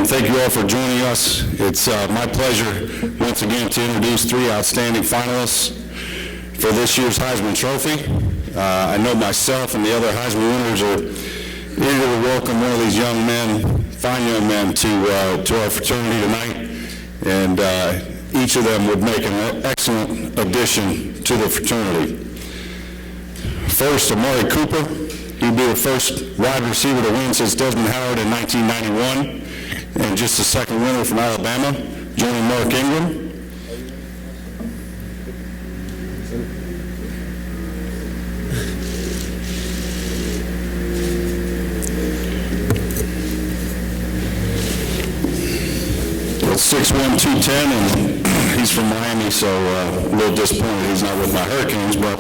thank you all for joining us. It's my pleasure once again to introduce three outstanding finalists for this year's Heisman Trophy. I know myself and the other Heisman winners are eager to welcome one of these young men, fine young men, to our fraternity tonight, and each of them would make an excellent addition to the fraternity. First, Amari Cooper. He'd be the first wide receiver to win since Desmond Howard in 1991, and just the second winner from Alabama, joining Mark Ingram. It's 6'1", 210, and he's from Miami, so a little disappointed he's not with my Hurricanes, but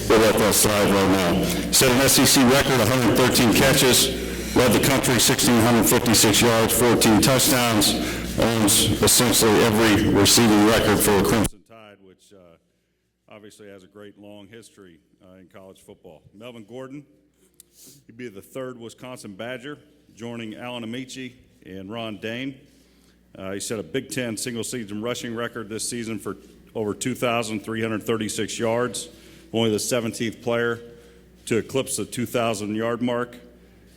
we'll let that slide right now. Set an SEC record, 113 catches, led the country, 1,656 yards, 14 touchdowns, owns essentially every receiving record for the Crimson Tide, which obviously has a great long history in college football. Melvin Gordon, he'd be the third Wisconsin Badger, joining Alan Amici and Ron Dane. He set a Big Ten single-season rushing record this season for over 2,336 yards, only the 17th player to eclipse the 2,000-yard mark.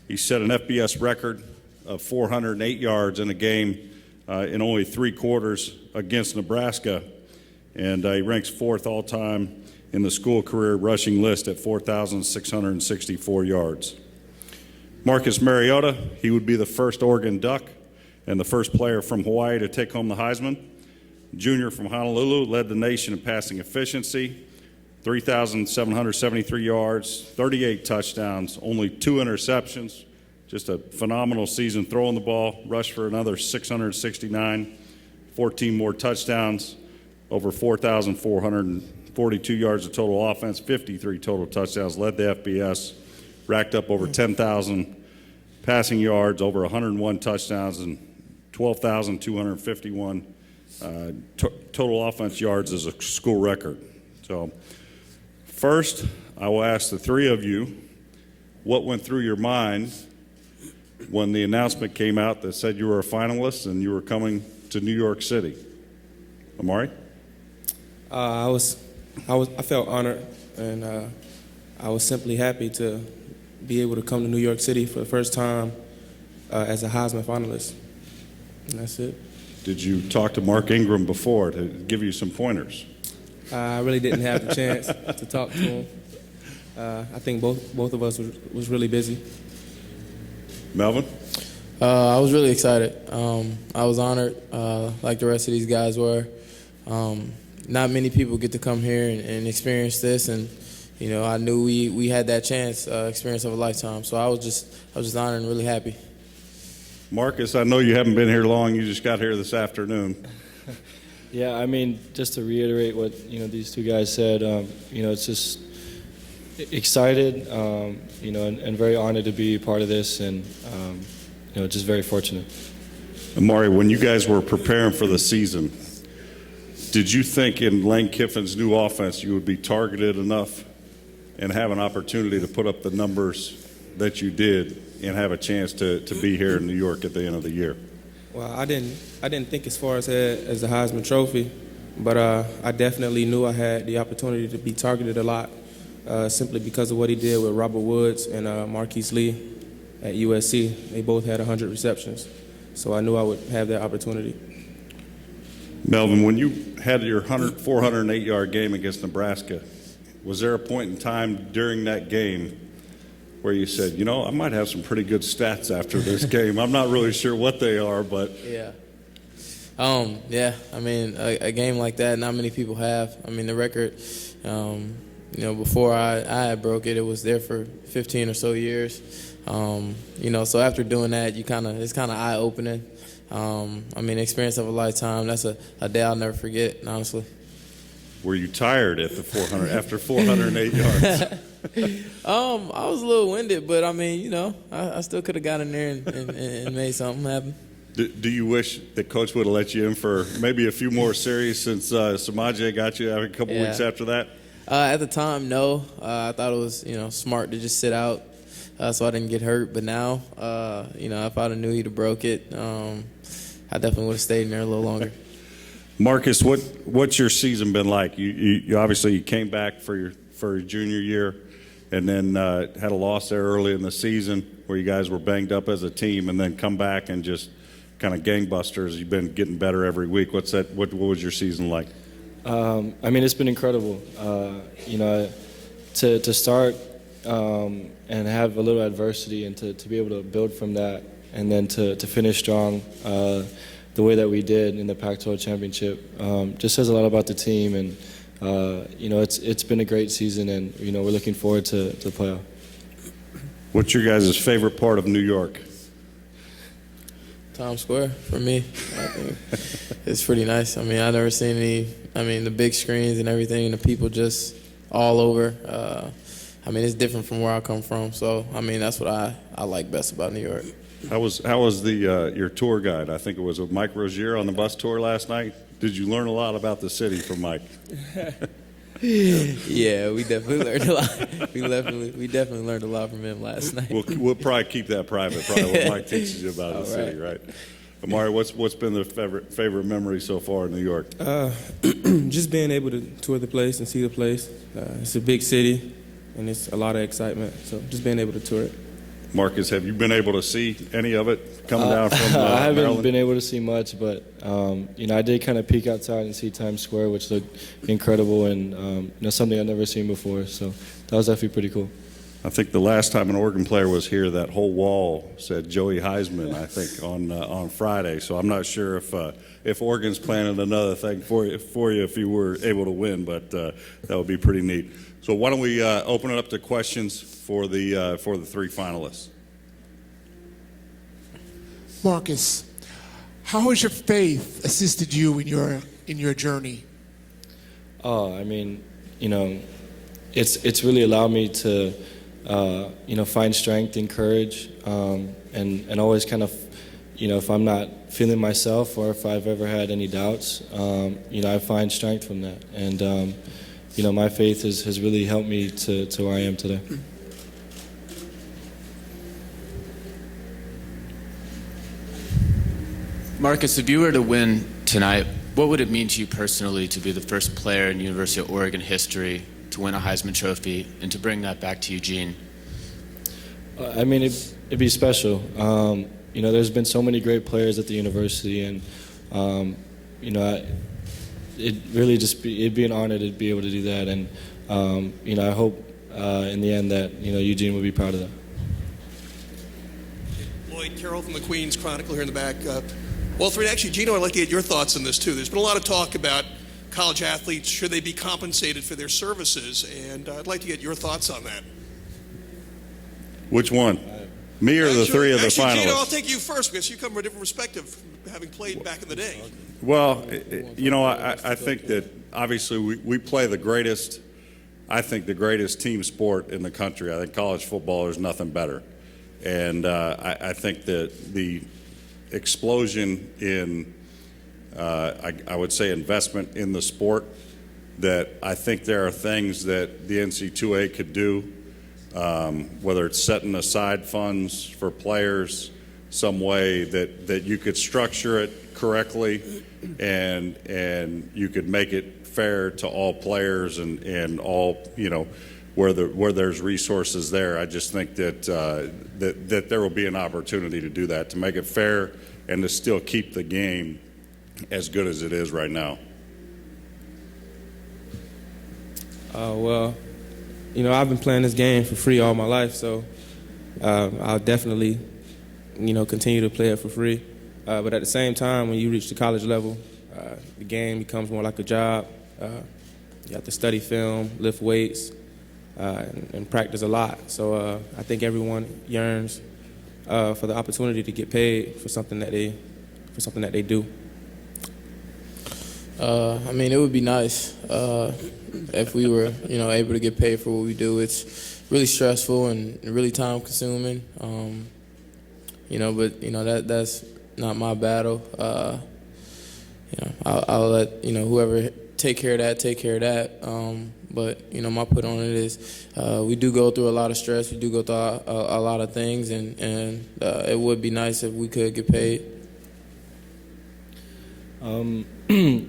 He set an FBS record of 408 yards in a game in only 3 quarters against Nebraska, and he ranks 4th all-time in the school career rushing list at 4,664 yards. Marcus Mariota, he would be the first Oregon Duck and the first player from Hawaii to take home the Heisman. Junior from Honolulu, led the nation in passing efficiency, 3,773 yards, 38 touchdowns, only 2 interceptions. Just a phenomenal season throwing the ball, rushed for another 669, 14 more touchdowns, over 4,442 yards of total offense, 53 total touchdowns, led the FBS, racked up over 10,000 passing yards, over 101 touchdowns, and 12,251 total offense yards is a school record. So first, I will ask the three of you what went through your mind when the announcement came out that said you were a finalist and you were coming to New York City. Amari? I felt honored, and I was simply happy to be able to come to New York City for the first time as a Heisman finalist. And that's it. Did you talk to Mark Ingram before to give you some pointers? I really didn't have the chance to talk to him. I think both of us was really busy. Melvin? I was really excited. I was honored, like the rest of these guys were. Not many people get to come here and experience this, and you know, I knew we had that chance, experience of a lifetime. So I was just honored and really happy. Marcus, I know you haven't been here long. You just got here this afternoon. Yeah, I mean, just to reiterate what these two guys said, it's just excited, and very honored to be part of this, and just very fortunate. Amari, when you guys were preparing for the season, did you think in Lane Kiffin's new offense you would be targeted enough and have an opportunity to put up the numbers that you did and have a chance to be here in New York at the end of the year? Well, I didn't think as far as the Heisman Trophy, but I definitely knew I had the opportunity to be targeted a lot, simply because of what he did with Robert Woods and Marquise Lee at USC. They both had 100 receptions, so I knew I would have that opportunity. Melvin, when you had your 408-yard game against Nebraska, was there a point in time during that game where you said, I might have some pretty good stats after this game? I'm not really sure what they are, but... Yeah. Yeah, I mean, a game like that, not many people have. I mean, the record, before I broke it, it was there for 15 or so years. So after doing that, it's kind of eye-opening. I mean, experience of a lifetime. That's a day I'll never forget, honestly. Were you tired after 408 yards? I was a little winded, but I mean, I still could have got in there and made something happen. Do you wish that Coach would have let you in for maybe a few more series since Samaje got you a couple weeks after that? At the time, no. I thought it was smart to just sit out so I didn't get hurt. But now, if I'd have knew he'd have broke it, I definitely would have stayed in there a little longer. Marcus, what's your season been like? You obviously came back for your junior year, and then had a loss there early in the season where you guys were banged up as a team, and then come back and just kind of gangbusters. You've been getting better every week. What was your season like? It's been incredible. To start and have a little adversity and to be able to build from that, and then to finish strong the way that we did in the Pac-12 championship just says a lot about the team. And it's been a great season, and we're looking forward to the playoff. What's your guys' favorite part of New York? Times Square for me. I think it's pretty nice. I never seen the big screens and everything, and the people just all over. It's different from where I come from, so that's what I like best about New York. How was your tour guide? I think it was with Mike Rozier on the bus tour last night. Did you learn a lot about the city from Mike? Yeah, we definitely learned a lot. We definitely learned a lot from him last night. We'll probably keep that private. Probably what Mike teaches you about the city, right? Amari, what's been the favorite memory so far in New York? Just being able to tour the place and see the place. It's a big city, and it's a lot of excitement. So just being able to tour it. Marcus, have you been able to see any of it coming down from I haven't Maryland? been able to see much, but I did kind of peek outside and see Times Square, which looked incredible and something I've never seen before. So that was definitely pretty cool. I think the last time an Oregon player was here, that whole wall said Joey Heisman, I think, on Friday. So I'm not sure if Oregon's planning another thing for you if you were able to win, but that would be pretty neat. So why don't we open it up to questions for the three finalists? Marcus, how has your faith assisted you in your journey? Oh, it's really allowed me to find strength and courage, and always kind of, if I'm not feeling myself or if I've ever had any doubts, I find strength from that. And, my faith has really helped me to where I am today. Marcus, if you were to win tonight, what would it mean to you personally to be the first player in University of Oregon history to win a Heisman Trophy and to bring that back to Eugene? It'd be special. There's been so many great players at the university, and it'd be an honor to be able to do that. And I hope in the end that Eugene will be proud of that. Lloyd Carroll from the Queens Chronicle here in the back. Well, actually, Gino, I'd like to get your thoughts on this too. There's been a lot of talk about college athletes, should they be compensated for their services? And I'd like to get your thoughts on that. Which one? Me or the three of the finalists? Gino, I'll take you first because you come from a different perspective from having played back in the day. Well, I think that obviously we play the greatest team sport in the country. I think college football is nothing better. And I think that the explosion in, I would say, investment in the sport, that I think there are things that the NC2A could do, whether it's setting aside funds for players, some way that you could structure it correctly and you could make it fair to all players and all, where there's resources there. I just think that that there will be an opportunity to do that, to make it fair and to still keep the game as good as it is right now. I've been playing this game for free all my life, so I'll definitely, continue to play it for free. But at the same time, when you reach the college level, the game becomes more like a job. You have to study film, lift weights, and practice a lot. So I think everyone yearns for the opportunity to get paid for something that they do. It would be nice if we were, able to get paid for what we do. It's really stressful and really time consuming. But that's not my battle. I'll let whoever take care of that. But my put on it is we do go through a lot of stress. We do go through a lot of things, and it would be nice if we could get paid.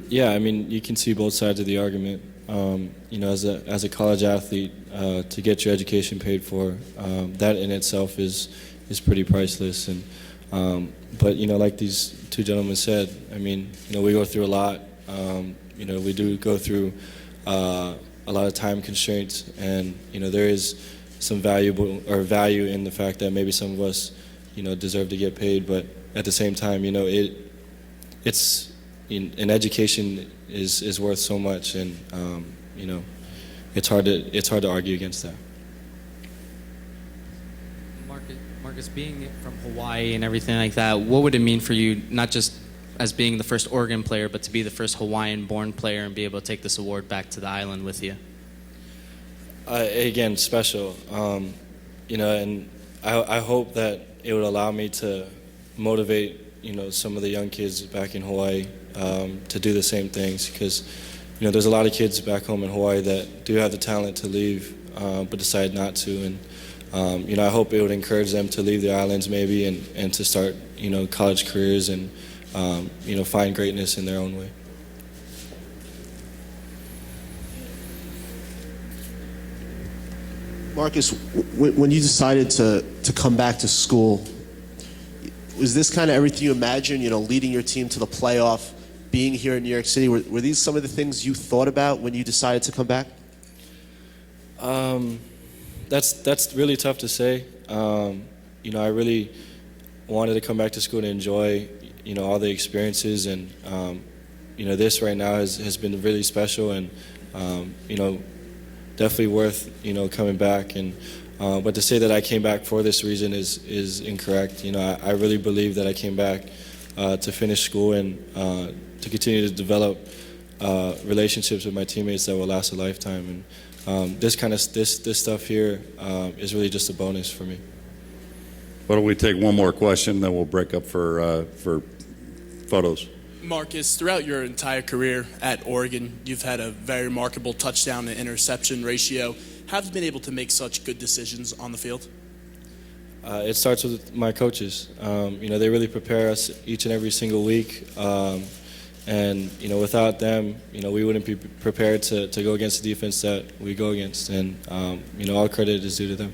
Yeah, I mean, you can see both sides of the argument. As a college athlete, to get your education paid for, that in itself is pretty priceless. And but like these two gentlemen said, I mean, we go through a lot. We do go through a lot of time constraints, and there is some value in the fact that maybe some of us deserve to get paid, but at the same time, it's an education is worth so much, and it's hard to argue against that. Marcus, being from Hawaii and everything like that, what would it mean for you, not just as being the first Oregon player, but to be the first Hawaiian-born player and be able to take this award back to the island with you? Again, special. And I hope that it would allow me to motivate some of the young kids back in Hawaii to do the same things, because there's a lot of kids back home in Hawaii that do have the talent to leave but decide not to, and I hope it would encourage them to leave the islands maybe and to start college careers and find greatness in their own way. Marcus, when you decided to come back to school, was this kind of everything you imagined, leading your team to the playoff, being here in New York City? Were these some of the things you thought about when you decided to come back? That's really tough to say. I really wanted to come back to school and enjoy, all the experiences, and this right now has been really special, and definitely worth coming back. And but to say that I came back for this reason is incorrect. I really believe that I came back to finish school and to continue to develop relationships with my teammates that will last a lifetime. And this stuff here is really just a bonus for me. Why don't we take one more question, then we'll break up for photos. Marcus, throughout your entire career at Oregon, you've had a very remarkable touchdown to interception ratio. How have you been able to make such good decisions on the field? It starts with my coaches. They really prepare us each and every single week. And without them, we wouldn't be prepared to go against the defense that we go against. And all credit is due to them.